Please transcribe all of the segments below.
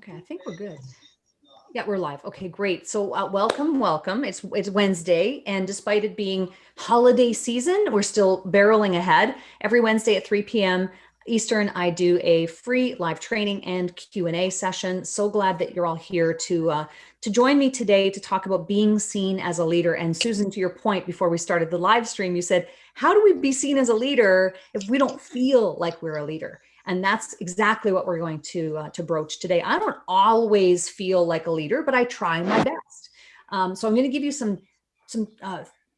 Okay, I think we're good. Yeah, we're live. Okay, great. So welcome. It's Wednesday, and despite it being holiday season, we're still barreling ahead. Every Wednesday at 3 p.m. Eastern, I do a free live training and Q&A session. So glad that you're all here to join me today to talk about being seen as a leader. And Susan, to your point, before we started the live stream, you said, how do we be seen as a leader if we don't feel like we're a leader? And that's exactly what we're going to broach today. I don't always feel like a leader, but I try my best. So I'm going to give you some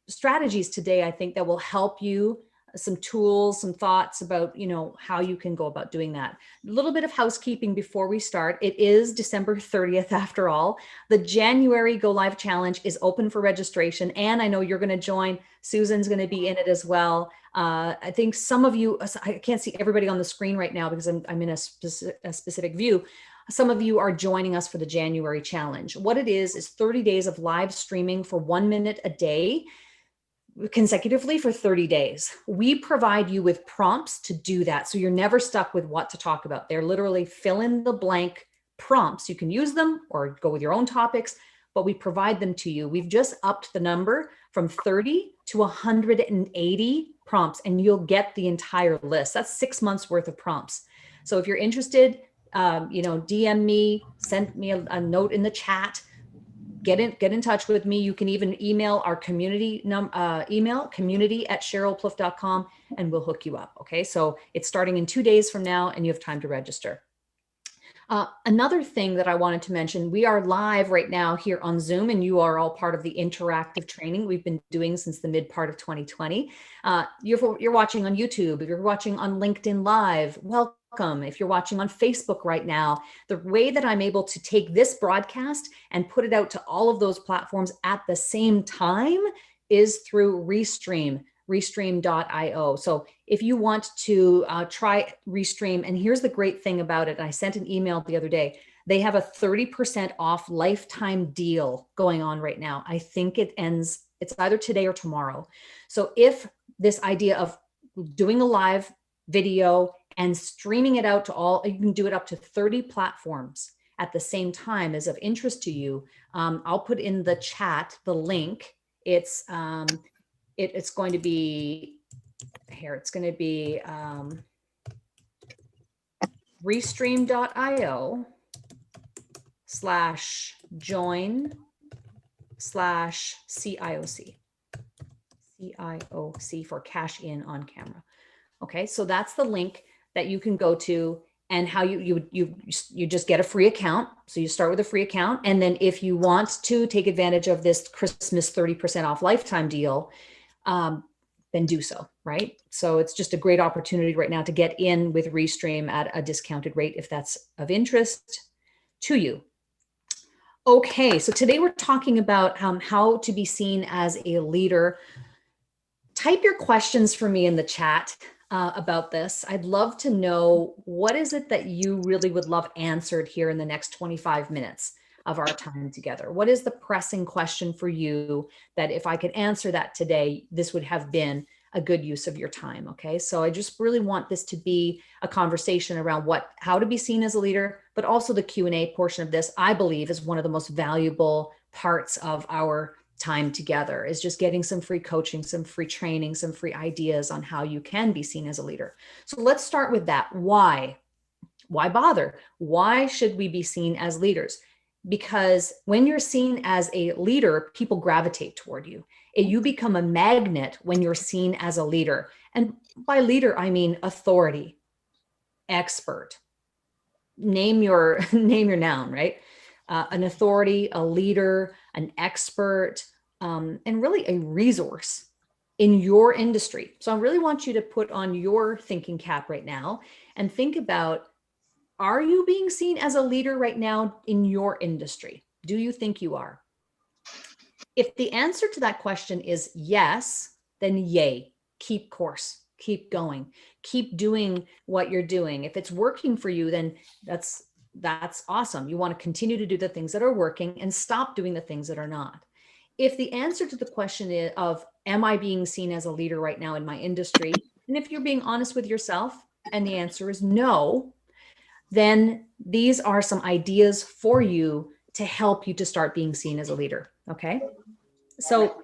strategies today, I think, that will help you, some tools, some thoughts about, how you can go about doing that. A little bit of housekeeping before we start. It is December 30th after all. The January Go Live Challenge is open for registration, and I know you're going to join. Susan's going to be in it as well. I think some of you, I can't see everybody on the screen right now because I'm in a specific view. Some of you are joining us for the January challenge. What it is 30 days of live streaming for 1 minute a day, consecutively for 30 days. We provide you with prompts to do that. So you're never stuck with what to talk about. They're literally fill in the blank prompts. You can use them or go with your own topics, but we provide them to you. We've just upped the number from 30 to 180 prompts, and you'll get the entire list. That's 6 months worth of prompts. So if you're interested, DM me, send me a note in the chat. Get in touch with me. You can even email our community email, community@cherylplouffe.com, and we'll hook you up. Okay, so it's starting in 2 days from now, and you have time to register. Another thing that I wanted to mention, we are live right now here on Zoom, and you are all part of the interactive training we've been doing since the mid part of 2020. You're watching on YouTube, if you're watching on LinkedIn Live, welcome. If you're watching on Facebook right now, the way that I'm able to take this broadcast and put it out to all of those platforms at the same time is through Restream. Restream.io. So if you want to try Restream, and here's the great thing about it, I sent an email the other day, they have a 30% off lifetime deal going on right now. I think it ends, it's either today or tomorrow. So if this idea of doing a live video and streaming it out to all, you can do it up to 30 platforms at the same time, is of interest to you, I'll put in the chat the link. It's going to be here. It's going to be restream.io/join/CIOC. CIOC for cash in on camera. Okay, so that's the link that you can go to, and how you just get a free account. So you start with a free account, and then if you want to take advantage of this Christmas 30% off lifetime deal, then do so, right? So it's just a great opportunity right now to get in with Restream at a discounted rate if that's of interest to you. Okay, so today we're talking about how to be seen as a leader. Type your questions for me in the chat about this. I'd love to know, what is it that you really would love answered here in the next 25 minutes of our time together? What is the pressing question for you that if I could answer that today, this would have been a good use of your time? Okay, so I just really want this to be a conversation around how to be seen as a leader, but also the Q&A portion of this, I believe, is one of the most valuable parts of our time together, is just getting some free coaching, some free training, some free ideas on how you can be seen as a leader. So let's start with that. Why bother? Why should we be seen as leaders? Because when you're seen as a leader, people gravitate toward you. You become a magnet when you're seen as a leader. And by leader, I mean authority, expert. Name your noun, right? An authority, a leader, an expert, and really a resource in your industry. So I really want you to put on your thinking cap right now and think about, are you being seen as a leader right now in your industry? Do you think you are? If the answer to that question is yes, then yay, keep course, keep going, keep doing what you're doing. If it's working for you, then that's awesome. You want to continue to do the things that are working and stop doing the things that are not. If the answer to the question is of, am I being seen as a leader right now in my industry? And if you're being honest with yourself and the answer is no, then these are some ideas for you to help you to start being seen as a leader. Okay. So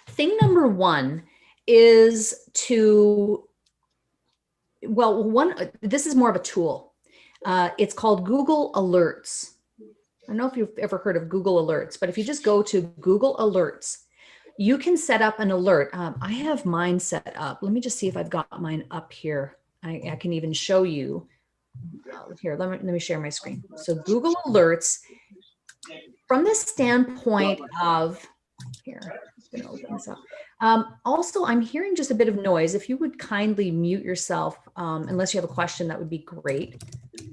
thing number one is to, this is more of a tool. It's called Google Alerts. I don't know if you've ever heard of Google Alerts, but if you just go to Google Alerts, you can set up an alert. I have mine set up. Let me just see if I've got mine up here. I can even show you. Here, let me share my screen. So Google Alerts, from the standpoint of, here, I'm just gonna open this up. Also, I'm hearing just a bit of noise. If you would kindly mute yourself, unless you have a question, that would be great.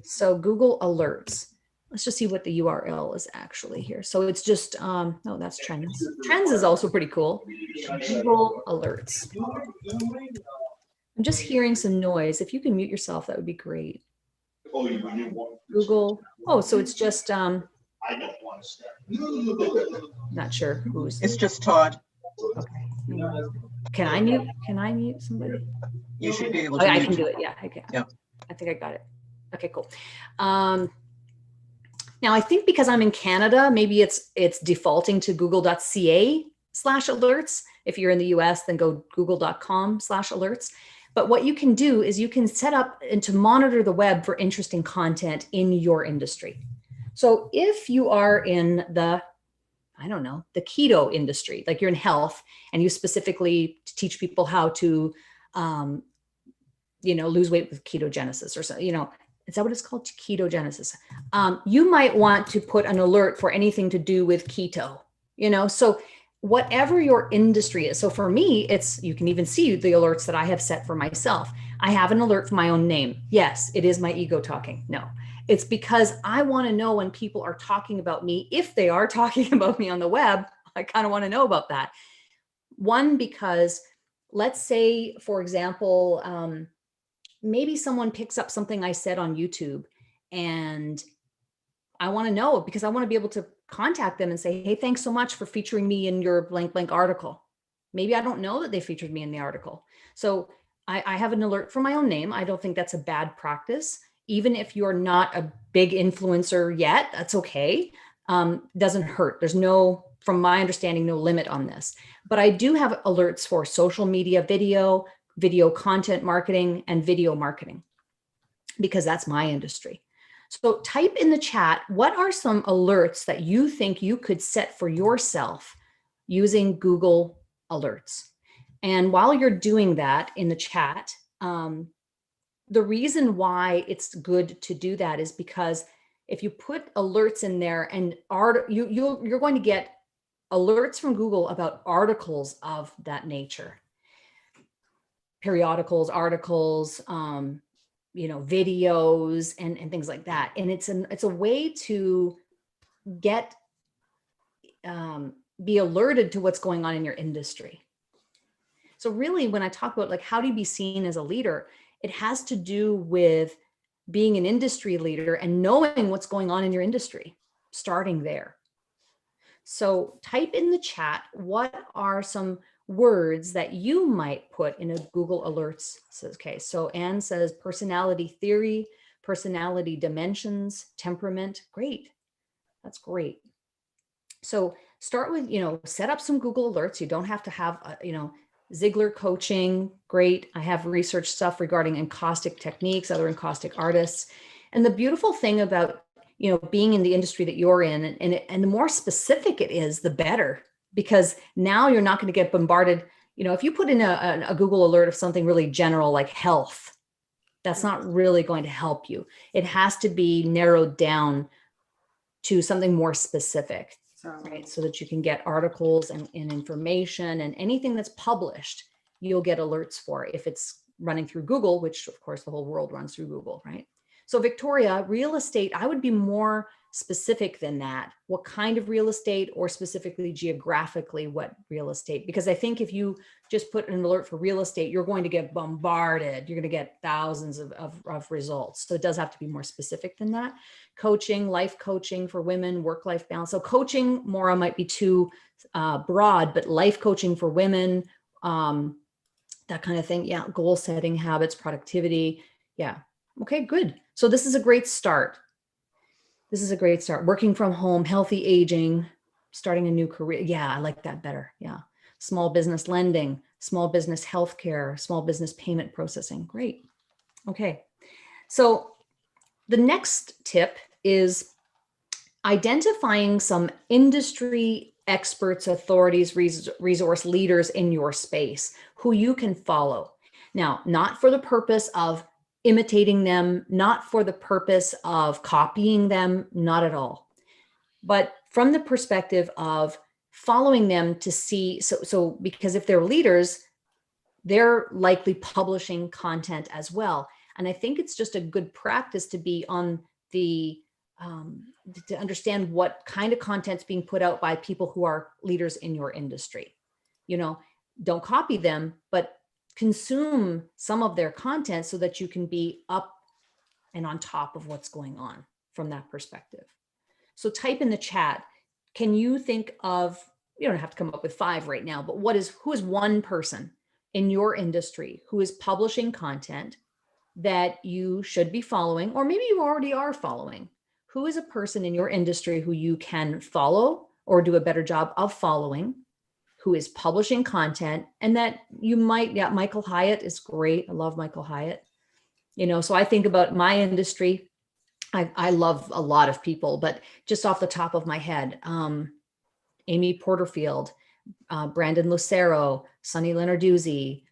So Google Alerts. Let's just see what the URL is actually here. So it's just, no, that's Trends. Trends is also pretty cool. Google Alerts. I'm just hearing some noise. If you can mute yourself, that would be great. Google, oh, so it's just, not sure who's. It's just Todd. Okay. Can I mute somebody? You should be able to. I can do it. Yeah, I can. Yeah. I think I got it. Okay, cool. Now I think because I'm in Canada, maybe it's defaulting to google.ca/alerts. If you're in the US, then go google.com/alerts. But what you can do is you can set up and to monitor the web for interesting content in your industry. So if you are in the, I don't know, the keto industry, like you're in health and you specifically teach people how to, lose weight with ketogenesis or so, is that what it's called? Ketogenesis. You might want to put an alert for anything to do with keto, so whatever your industry is. So for me, you can even see the alerts that I have set for myself. I have an alert for my own name. Yes, it is my ego talking. No, it's because I want to know when people are talking about me, if they are talking about me on the web, I kind of want to know about that. One, because let's say, for example, maybe someone picks up something I said on YouTube and I want to know because I want to be able to contact them and say, hey, thanks so much for featuring me in your blank article. Maybe I don't know that they featured me in the article. So I have an alert for my own name. I don't think that's a bad practice. Even if you're not a big influencer yet, that's okay. Doesn't hurt. There's from my understanding, no limit on this. But I do have alerts for social media, video content marketing, and video marketing, because that's my industry. So type in the chat, what are some alerts that you think you could set for yourself using Google Alerts? And while you're doing that in the chat, the reason why it's good to do that is because if you put alerts in there and you're going to get alerts from Google about articles of that nature, periodicals, articles, videos and things like that. And it's a way to get, be alerted to what's going on in your industry. So really, when I talk about how do you be seen as a leader, it has to do with being an industry leader and knowing what's going on in your industry, starting there. So type in the chat, what are some words that you might put in a Google Alerts case? So Anne says personality theory, personality dimensions, temperament. Great. That's great. So start with, set up some Google Alerts. You don't have to have, Ziegler coaching. Great. I have research stuff regarding encaustic techniques, other encaustic artists. And the beautiful thing about, being in the industry that you're in, and the more specific it is, the better, because now you're not going to get bombarded. If you put in a Google alert of something really general like health, that's not really going to help you. It has to be narrowed down to something more specific, right? So that you can get articles and information, and anything that's published, you'll get alerts for if it's running through Google, which of course the whole world runs through Google, right? So Victoria, real estate, I would be more specific than that. What kind of real estate, or specifically geographically what real estate? Because I think if you just put an alert for real estate, you're going to get bombarded. You're going to get thousands of results. So it does have to be more specific than that. Coaching, life coaching for women, work-life balance. So coaching, Maura, might be too broad, but life coaching for women, that kind of thing. Yeah, goal setting, habits, productivity. Yeah. Okay, good. So this is a great start. This is a great start. Working from home, healthy aging, starting a new career. Yeah, I like that better. Yeah. Small business lending, small business healthcare, small business payment processing. Great. Okay. So the next tip is identifying some industry experts, authorities, resource leaders in your space who you can follow. Now, not for the purpose of imitating them, not for the purpose of copying them, not at all, but from the perspective of following them to see. So because if they're leaders, they're likely publishing content as well. And I think it's just a good practice to be on the to understand what kind of content's being put out by people who are leaders in your industry. You know, don't copy them, but consume some of their content so that you can be up and on top of what's going on from that perspective. So type in the chat, can you think of, you don't have to come up with 5 right now, but who is one person in your industry who is publishing content that you should be following, or maybe you already are following? Who is a person in your industry who you can follow or do a better job of following, who is publishing content, and that you might, yeah, Michael Hyatt is great. I love Michael Hyatt. You know, so I think about my industry. I love a lot of people, but just off the top of my head, Amy Porterfield, Brandon Lucero, Sonny Lenarduzzi,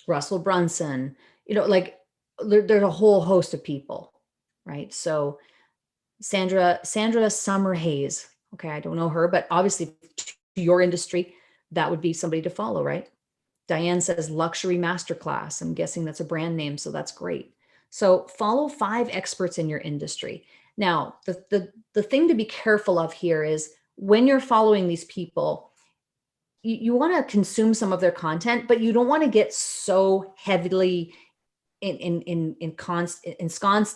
Russell Brunson, you know, like there's a whole host of people, right? So Sandra Summerhays. Okay, I don't know her, but obviously to your industry, that would be somebody to follow, right? Diane says luxury masterclass. I'm guessing that's a brand name, so that's great. So follow 5 experts in your industry. Now, the thing to be careful of here is when you're following these people, you want to consume some of their content, but you don't want to get so heavily ensconced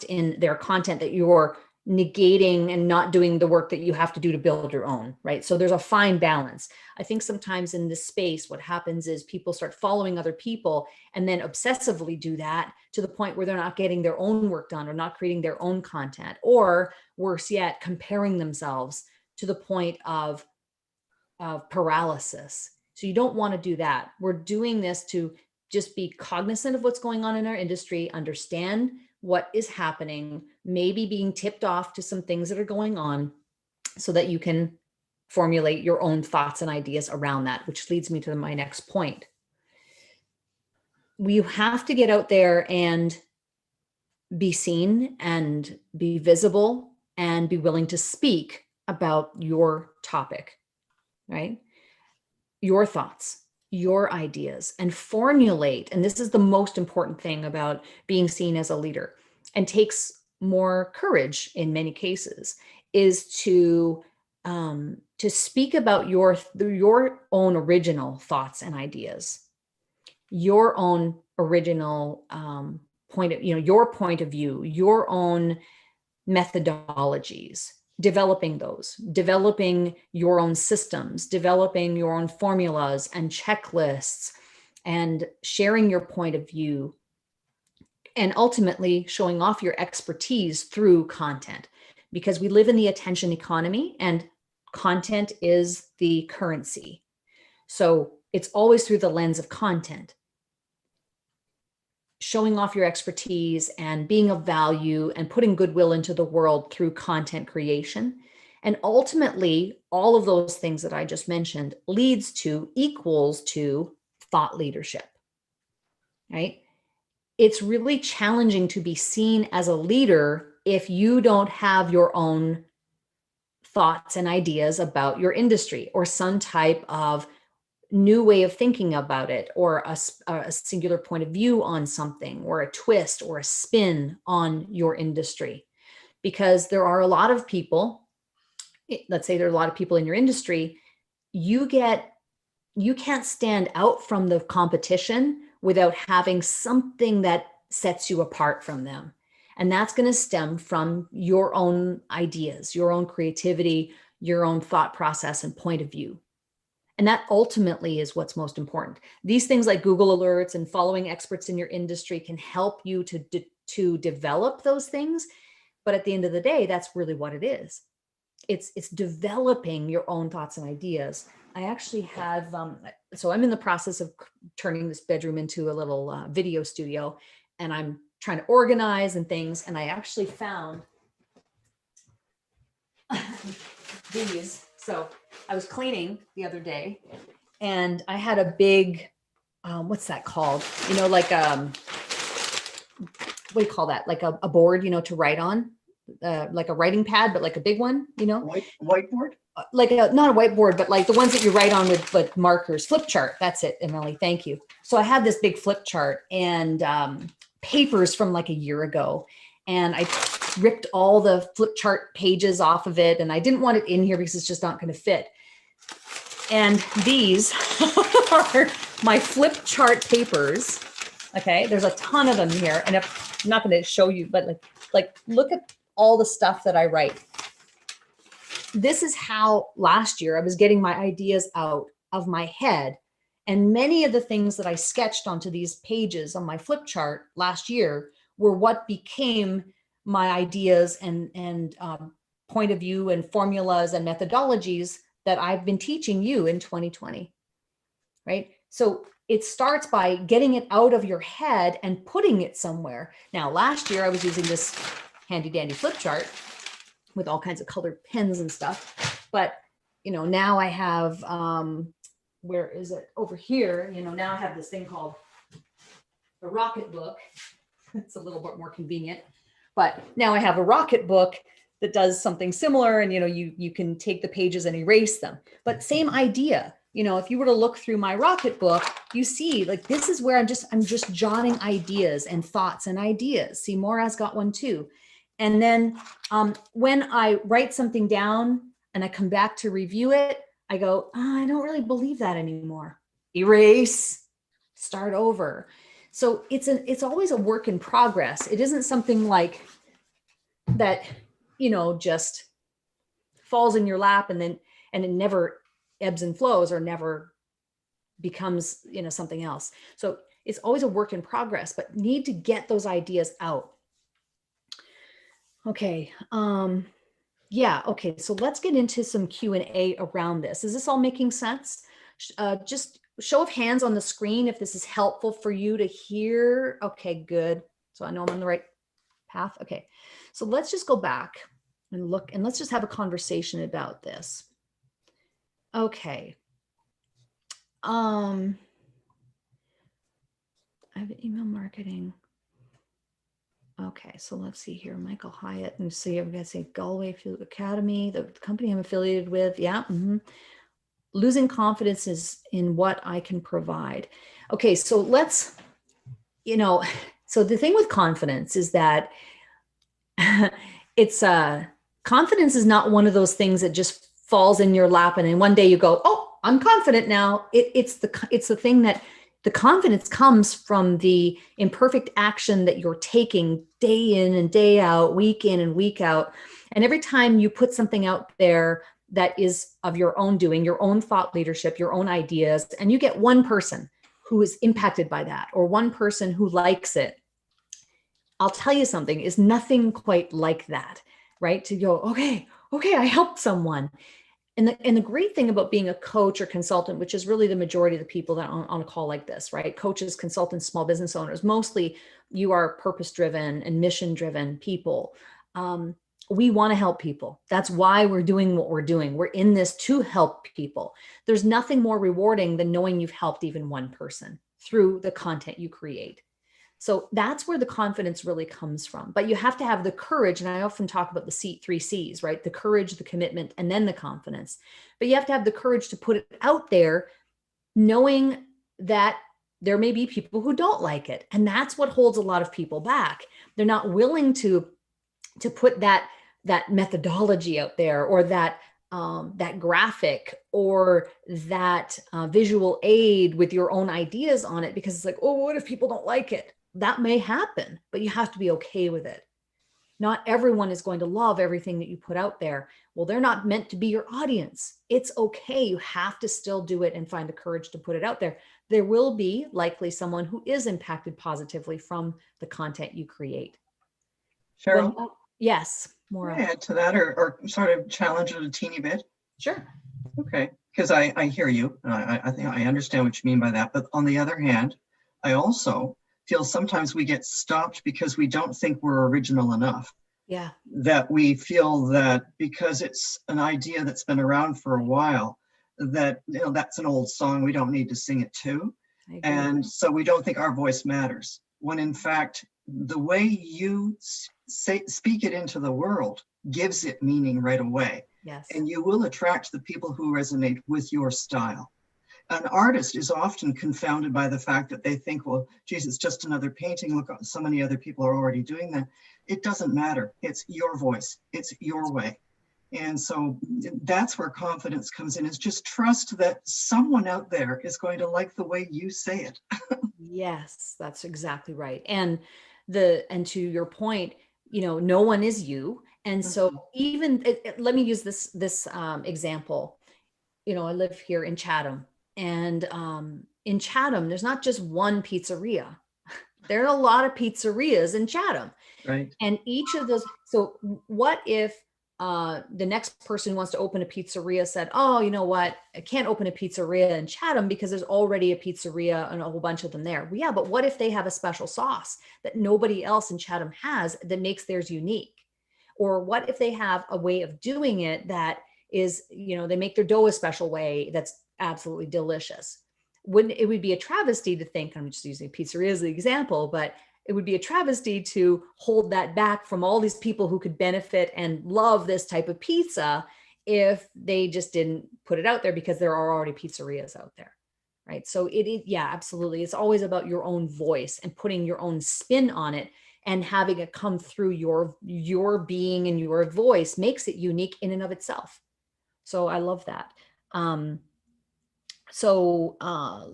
in their content that you're negating and not doing the work that you have to do to build your own, right? So there's a fine balance. I think sometimes in this space, what happens is people start following other people and then obsessively do that to the point where they're not getting their own work done or not creating their own content, or worse yet, comparing themselves to the point of paralysis. So you don't want to do that. We're doing this to just be cognizant of what's going on in our industry, understand what is happening, maybe being tipped off to some things that are going on so that you can formulate your own thoughts and ideas around that, which leads me to my next point. We have to get out there and be seen and be visible and be willing to speak about your topic, right? Your thoughts, your ideas, and formulate. And this is the most important thing about being seen as a leader, and takes more courage in many cases, is to speak about your own original thoughts and ideas, your own original your point of view, your own methodologies, developing your own systems, developing your own formulas and checklists, and sharing your point of view, and ultimately showing off your expertise through content. Because we live in the attention economy and content is the currency. So it's always through the lens of content. Showing off your expertise and being of value and putting goodwill into the world through content creation. And ultimately, all of those things that I just mentioned equals to thought leadership, right? It's really challenging to be seen as a leader if you don't have your own thoughts and ideas about your industry, or some type of new way of thinking about it, or a singular point of view on something, or a twist or a spin on your industry. Because there are a lot of people, let's say there are a lot of people in your industry, you can't stand out from the competition without having something that sets you apart from them. And that's going to stem from your own ideas, your own creativity, your own thought process and point of view. And that ultimately is what's most important. These things like Google Alerts and following experts in your industry can help you to develop those things. But at the end of the day, that's really what it is. It's developing your own thoughts and ideas. I actually have, so I'm in the process of turning this bedroom into a little video studio, and I'm trying to organize and things. And I actually found these. So I was cleaning the other day and I had a big, what's that called? You know, like, what do you call that? Like a board, you know, to write on, like a writing pad, but like a big one, you know? Whiteboard? Like not a whiteboard, but like the ones that you write on with like markers, flip chart. That's it, Emily. Thank you. So I had this big flip chart and papers from like a year ago. And I ripped all the flip chart pages off of it. And I didn't want it in here because it's just not going to fit. And these are my flip chart papers. Okay. There's a ton of them here. And I'm not going to show you, but like, look at all the stuff that I write. This is how last year I was getting my ideas out of my head. And many of the things that I sketched onto these pages on my flip chart last year were what became my ideas and point of view and formulas and methodologies that I've been teaching you in 2020, right? So it starts by getting it out of your head and putting it somewhere. Now, last year I was using this handy dandy flip chart with all kinds of colored pens and stuff. But, you know, now I have, where is it? Over here, you know, now I have this thing called a Rocket Book. It's a little bit more convenient, but now I have a Rocket Book that does something similar. And, you know, you can take the pages and erase them, but same idea. You know, if you were to look through my Rocket Book, you see like, this is where I'm just jotting ideas and thoughts and ideas. See, Maura's got one too. And then when I write something down and I come back to review it, I go, oh, I don't really believe that anymore. Erase, start over. So it's always a work in progress. It isn't something like that, you know, just falls in your lap and it never ebbs and flows or never becomes, you know, something else. So it's always a work in progress, but need to get those ideas out. Okay. Yeah. Okay. So let's get into some Q&A around this. Is this all making sense? Just show of hands on the screen if this is helpful for you to hear. Okay, good. So I know I'm on the right path. Okay. So let's just go back and look, and let's just have a conversation about this. Okay. I have email marketing. Okay, so let's see here, Michael Hyatt, and see, I'm gonna say Galway Field Academy, the company I'm affiliated with. Yeah. Losing confidence is in what I can provide. Okay, so let's, you know, so the thing with confidence is that it's confidence is not one of those things that just falls in your lap and then one day you go, oh, I'm confident now. It's the thing that the confidence comes from the imperfect action that you're taking day in and day out, week in and week out. And every time you put something out there that is of your own doing, your own thought leadership, your own ideas, and you get one person who is impacted by that or one person who likes it, I'll tell you something, is nothing quite like that, right? To go, okay, I helped someone. And the great thing about being a coach or consultant, which is really the majority of the people that are on a call like this, right? Coaches, consultants, small business owners, mostly you are purpose-driven and mission-driven people. We want to help people. That's why we're doing what we're doing. We're in this to help people. There's nothing more rewarding than knowing you've helped even one person through the content you create. So that's where the confidence really comes from. But you have to have the courage. And I often talk about the three C's, right? The courage, the commitment, and then the confidence. But you have to have the courage to put it out there, knowing that there may be people who don't like it. And that's what holds a lot of people back. They're not willing to put that methodology out there, or that graphic, or that visual aid with your own ideas on it, because it's like, oh, what if people don't like it? That may happen, but you have to be okay with it. Not everyone is going to love everything that you put out there. Well, they're not meant to be your audience. It's okay. You have to still do it and find the courage to put it out there. There will be likely someone who is impacted positively from the content you create. Cheryl, Yes, can Maura. I add to that or sort of challenge it a teeny bit? Sure. Okay, because I hear you. I think I understand what you mean by that. But on the other hand, I also feel sometimes we get stopped because we don't think we're original enough. Yeah. That we feel that because it's an idea that's been around for a while, that that's an old song, we don't need to sing it too. And so we don't think our voice matters. When in fact, the way you speak it into the world gives it meaning right away. Yes. And you will attract the people who resonate with your style. An artist is often confounded by the fact that they think, well, geez, it's just another painting. Look, so many other people are already doing that. It doesn't matter. It's your voice. It's your way. And so that's where confidence comes in, is just trust that someone out there is going to like the way you say it. Yes, that's exactly right. And to your point, no one is you. And so even let me use this example. I live here in Chatham, and in Chatham, there's not just one pizzeria. There are a lot of pizzerias in Chatham. Right. And each of those, so what if the next person who wants to open a pizzeria said, oh, you know what, I can't open a pizzeria in Chatham because there's already a pizzeria and a whole bunch of them there. Well, yeah, but what if they have a special sauce that nobody else in Chatham has that makes theirs unique? Or what if they have a way of doing it that is, they make their dough a special way that's absolutely delicious? It would be a travesty to think, I'm just using pizzeria as the example, but it would be a travesty to hold that back from all these people who could benefit and love this type of pizza if they just didn't put it out there, because there are already pizzerias out there, right? So yeah, absolutely. It's always about your own voice and putting your own spin on it, and having it come through your being, and your voice makes it unique in and of itself. So I love that. Let's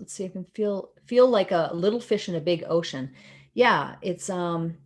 see, I can feel like a little fish in a big ocean. Yeah, it's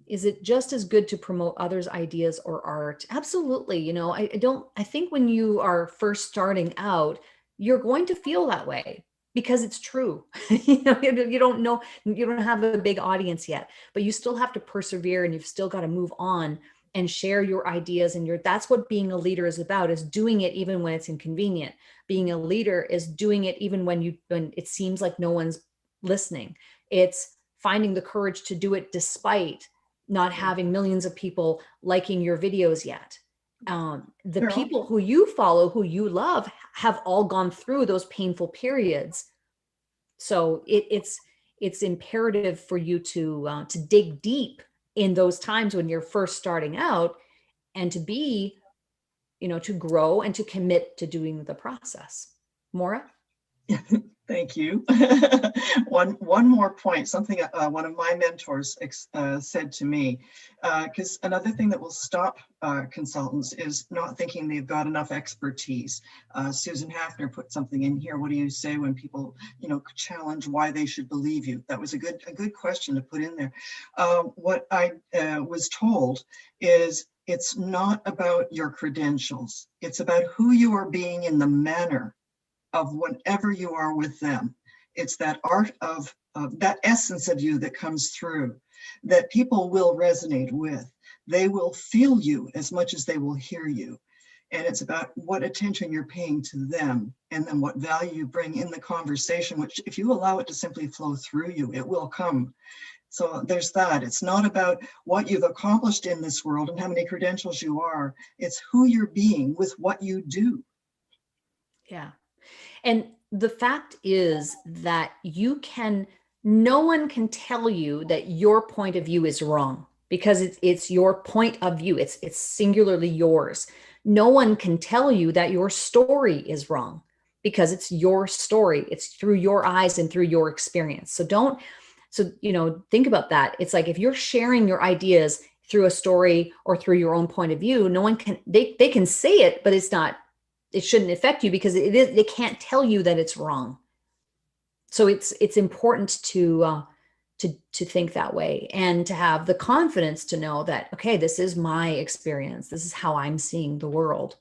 is it just as good to promote others' ideas or art? Absolutely. I think when you are first starting out, you're going to feel that way because it's true. You don't know, you don't have a big audience yet, but you still have to persevere, and you've still got to move on and share your ideas. And that's what being a leader is about, is doing it even when it's inconvenient. Being a leader is doing it even when it seems like no one's listening. It's finding the courage to do it despite not having millions of people liking your videos yet. The people who you follow, who you love, have all gone through those painful periods. So it's imperative for you to dig deep in those times when you're first starting out, and to be, to grow and to commit to doing the process. Maura? Thank you. One more point, something one of my mentors said to me, because another thing that will stop consultants is not thinking they've got enough expertise. Susan Hafner put something in here. What do you say when people, challenge why they should believe you? That was a good question to put in there. What I was told is, it's not about your credentials. It's about who you are being in the manner of whatever you are with them. It's that art of that essence of you that comes through, that people will resonate with. They will feel you as much as they will hear you. And it's about what attention you're paying to them, and then what value you bring in the conversation, which if you allow it to simply flow through you, it will come. So there's that. It's not about what you've accomplished in this world and how many credentials you are. It's who you're being with what you do. Yeah. And the fact is that no one can tell you that your point of view is wrong, because it's your point of view. It's singularly yours. No one can tell you that your story is wrong, because it's your story. It's through your eyes and through your experience. So think about that. It's like, if you're sharing your ideas through a story or through your own point of view, no one they can say it, but it shouldn't affect you, because they can't tell you that it's wrong. So it's important to to think that way, and to have the confidence to know that, okay, this is my experience. This is how I'm seeing the world.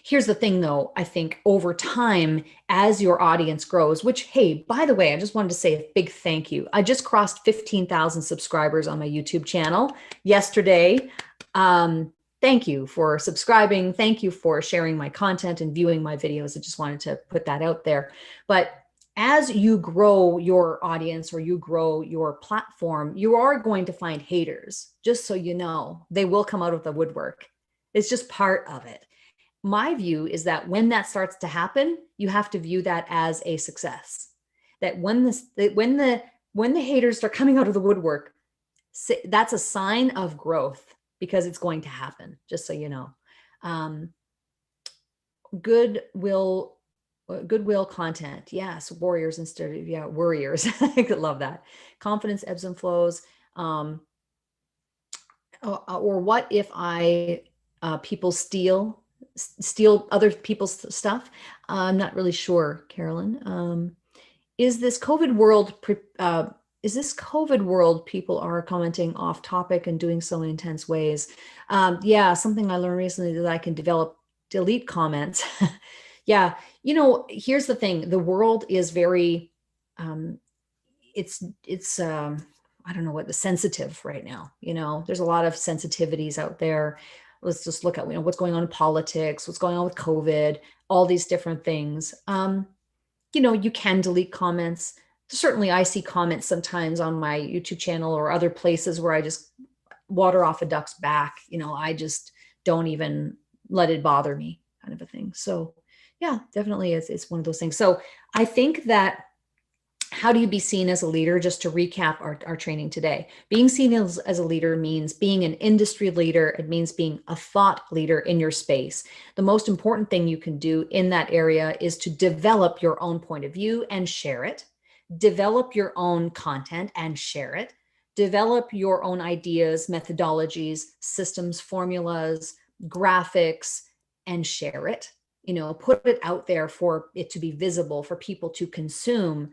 Here's the thing though, I think over time, as your audience grows, which, hey, by the way, I just wanted to say a big thank you. I just crossed 15,000 subscribers on my YouTube channel yesterday. Thank you for subscribing. Thank you for sharing my content and viewing my videos. I just wanted to put that out there. But as you grow your audience or you grow your platform, you are going to find haters, just so you know. They will come out of the woodwork. It's just part of it. My view is that when that starts to happen, you have to view that as a success. That when the haters start coming out of the woodwork, that's a sign of growth, because it's going to happen, just so you know. Goodwill content. Yes. Warriors instead of, worriers. I could love that. Confidence ebbs and flows. Or what if people steal other people's stuff? I'm not really sure, Carolyn. Is this COVID world people are commenting off topic and doing so in intense ways? Yeah, something I learned recently, that I can delete comments. Yeah, here's the thing. The world is very, it's I don't know what, the sensitive right now. There's a lot of sensitivities out there. Let's just look at, what's going on in politics, what's going on with COVID, all these different things. You can delete comments. Certainly I see comments sometimes on my YouTube channel or other places where I just water off a duck's back. I just don't even let it bother me, kind of a thing. So yeah, definitely it's one of those things. So I think that, how do you be seen as a leader? Just to recap our training today, being seen as a leader means being an industry leader. It means being a thought leader in your space. The most important thing you can do in that area is to develop your own point of view and share it. Develop your own content and share it. Develop your own ideas, methodologies, systems, formulas, graphics, and share it. Put it out there for it to be visible, for people to consume.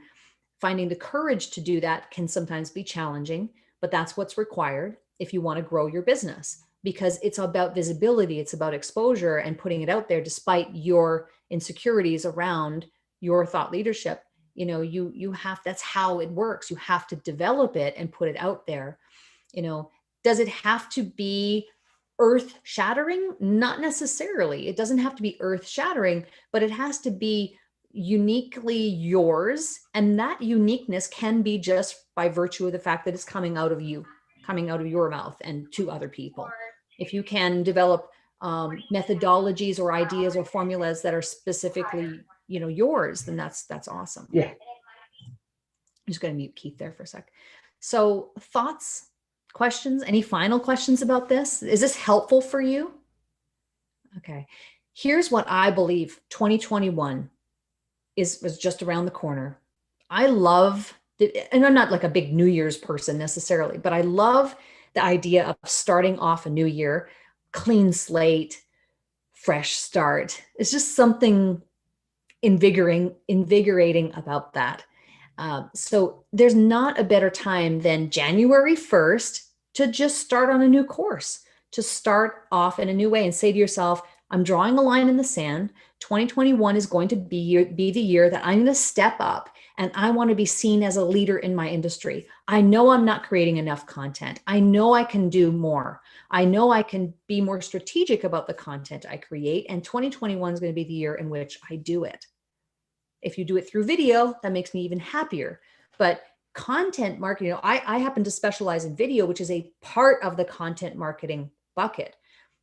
Finding the courage to do that can sometimes be challenging, but that's what's required if you want to grow your business, because it's about visibility. It's about exposure and putting it out there despite your insecurities around your thought leadership. You have, that's how it works. You have to develop it and put it out there. Does it have to be earth shattering? Not necessarily. It doesn't have to be earth shattering, but it has to be uniquely yours. And that uniqueness can be just by virtue of the fact that it's coming out of you, coming out of your mouth and to other people. If you can develop methodologies or ideas or formulas that are specifically, yours, then that's awesome. Yeah. I'm just going to mute Keith there for a sec. So thoughts, questions, any final questions about this? Is this helpful for you? Okay. Here's what I believe 2021 was just around the corner. I love, and I'm not like a big New Year's person necessarily, but I love the idea of starting off a new year, clean slate, fresh start. It's just something invigorating about that. So there's not a better time than January 1st to just start on a new course, to start off in a new way and say to yourself, I'm drawing a line in the sand. 2021 is going to be the year that I'm going to step up, and I want to be seen as a leader in my industry. I know I'm not creating enough content. I know I can do more. I know I can be more strategic about the content I create, and 2021 is going to be the year in which I do it. If you do it through video, that makes me even happier. But content marketing, I happen to specialize in video, which is a part of the content marketing bucket.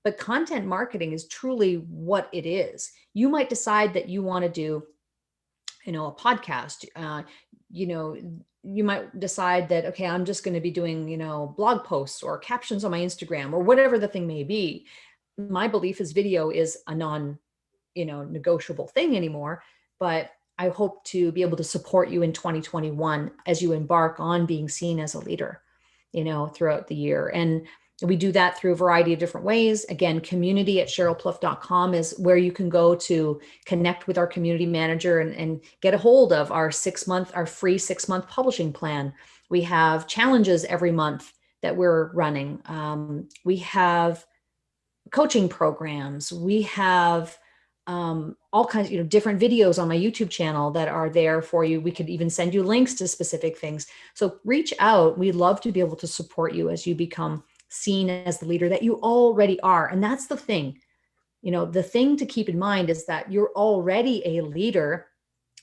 But content marketing is truly what it is. You might decide that you want to do, a podcast. You might decide that, okay, I'm just going to be doing, blog posts or captions on my Instagram or whatever the thing may be. My belief is video is a negotiable thing anymore, but I hope to be able to support you in 2021 as you embark on being seen as a leader, throughout the year. And We do that through a variety of different ways. Again, community@cherylplouffe.com is where you can go to connect with our community manager and get a hold of our free 6-month publishing plan. We have challenges every month that we're running. We have coaching programs. We have all kinds of different videos on my YouTube channel that are there for you. We could even send you links to specific things. So reach out. We'd love to be able to support you as you become seen as the leader that you already are. And that's the thing. The thing to keep in mind is that you're already a leader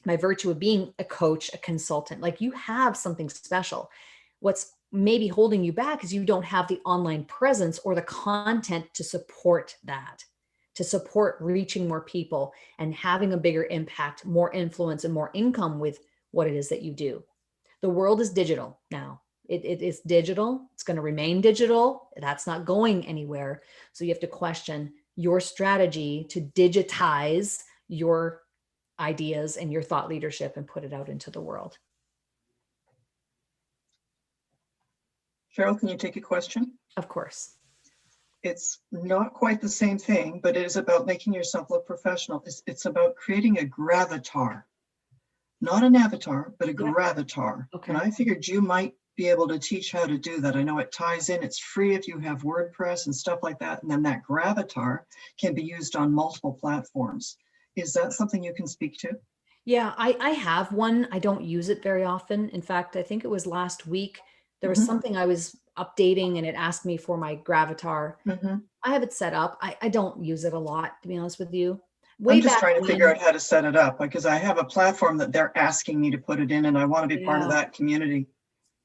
by virtue of being a coach, a consultant. Like, you have something special. What's maybe holding you back is you don't have the online presence or the content to support that, to support reaching more people and having a bigger impact, more influence, and more income with what it is that you do. The world is digital now. It is digital. It's going to remain digital. That's not going anywhere. So you have to question your strategy to digitize your ideas and your thought leadership and put it out into the world. Cheryl, can you take a question? Of course. It's not quite the same thing, but it is about making yourself look professional. It's about creating a gravatar, not an avatar, but a gravatar. Okay. And I figured you might be able to teach how to do that. I know it ties in. It's free if you have WordPress and stuff like that. And then that gravatar can be used on multiple platforms. Is that something you can speak to? Yeah, I have one. I don't use it very often. In fact, I think it was last week, there was something I was updating and it asked me for my gravatar. I have it set up. I don't use it a lot, to be honest with you. I'm just trying to figure out how to set it up, because I have a platform that they're asking me to put it in, and I want to be part of that community.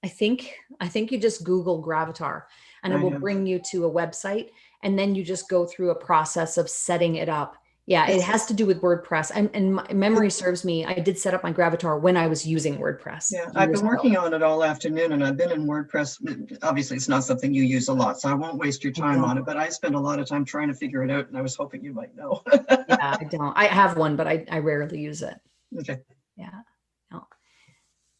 I think you just Google gravatar and it will bring you to a website, and then you just go through a process of setting it up. Yeah, it has to do with WordPress. And my memory serves me, I did set up my gravatar when I was using WordPress. Yeah, I've been working on it all afternoon, and I've been in WordPress. Obviously, it's not something you use a lot, so I won't waste your time on it, but I spend a lot of time trying to figure it out, and I was hoping you might know. Yeah, I don't. I have one, but I rarely use it. Okay. Yeah. No.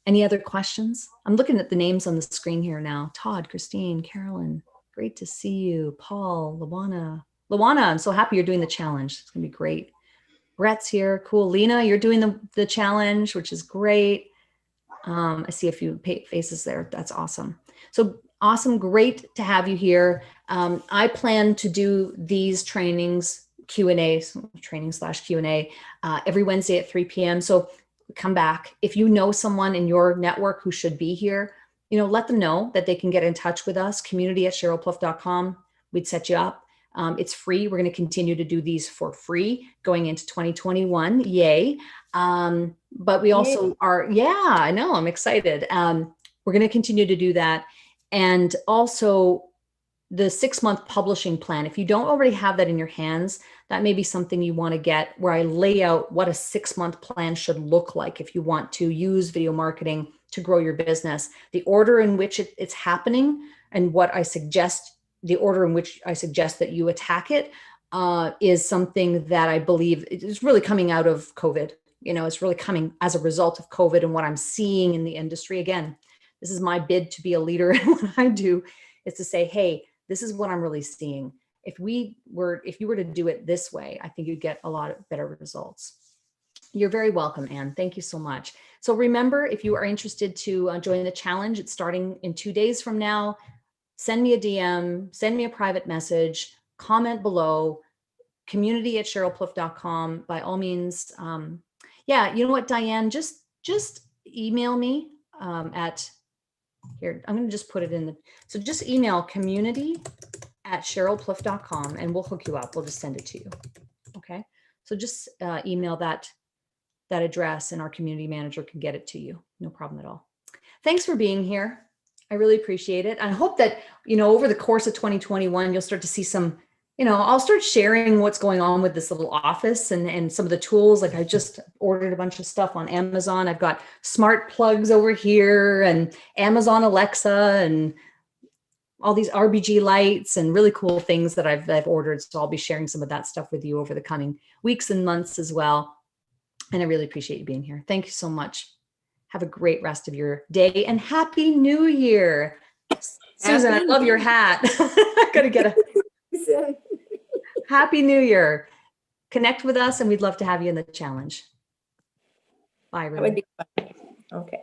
Any other questions? I'm looking at the names on the screen here now. Todd, Christine, Carolyn, great to see you. Paul, Luana, I'm so happy you're doing the challenge. It's gonna be great. Brett's here. Cool. Lena, you're doing the challenge, which is great. I see a few faces there. That's awesome. So awesome. Great to have you here. I plan to do these trainings, training/Q&A, every Wednesday at 3 p.m. So come back. If you know someone in your network who should be here, let them know that they can get in touch with us, community@cherylplouffe.com. We'd set you up. It's free. We're going to continue to do these for free going into 2021. Yay. But we also are, I know, I'm excited. We're going to continue to do that. And also the 6-month publishing plan. If you don't already have that in your hands, that may be something you want to get, where I lay out what a 6-month plan should look like if you want to use video marketing to grow your business. The order in which it's happening and the order in which I suggest that you attack it is something that I believe is really coming out of COVID. It's really coming as a result of COVID and what I'm seeing in the industry. Again, this is my bid to be a leader in what I do, is to say, hey, this is what I'm really seeing. If you were to do it this way, I think you'd get a lot of better results. You're very welcome, Anne. Thank you so much. So remember, if you are interested to join the challenge, it's starting in 2 days from now. Send me a DM, send me a private message, comment below, community@cherylplouffe.com. By all means. You know what, Diane, just email me at here. I'm going to just put it in so just email community@cherylplouffe.com and we'll hook you up. We'll just send it to you. Okay. So just email that address and our community manager can get it to you. No problem at all. Thanks for being here. I really appreciate it. I hope that, over the course of 2021, you'll start to see some, I'll start sharing what's going on with this little office and some of the tools. Like, I just ordered a bunch of stuff on Amazon. I've got smart plugs over here and Amazon Alexa and all these RBG lights and really cool things that I've ordered. So I'll be sharing some of that stuff with you over the coming weeks and months as well. And I really appreciate you being here. Thank you so much. Have a great rest of your day and Happy New Year. Susan, I love your hat. Gotta get a Happy New Year. Connect with us and we'd love to have you in the challenge. Bye, That would everyone. be fun. Okay.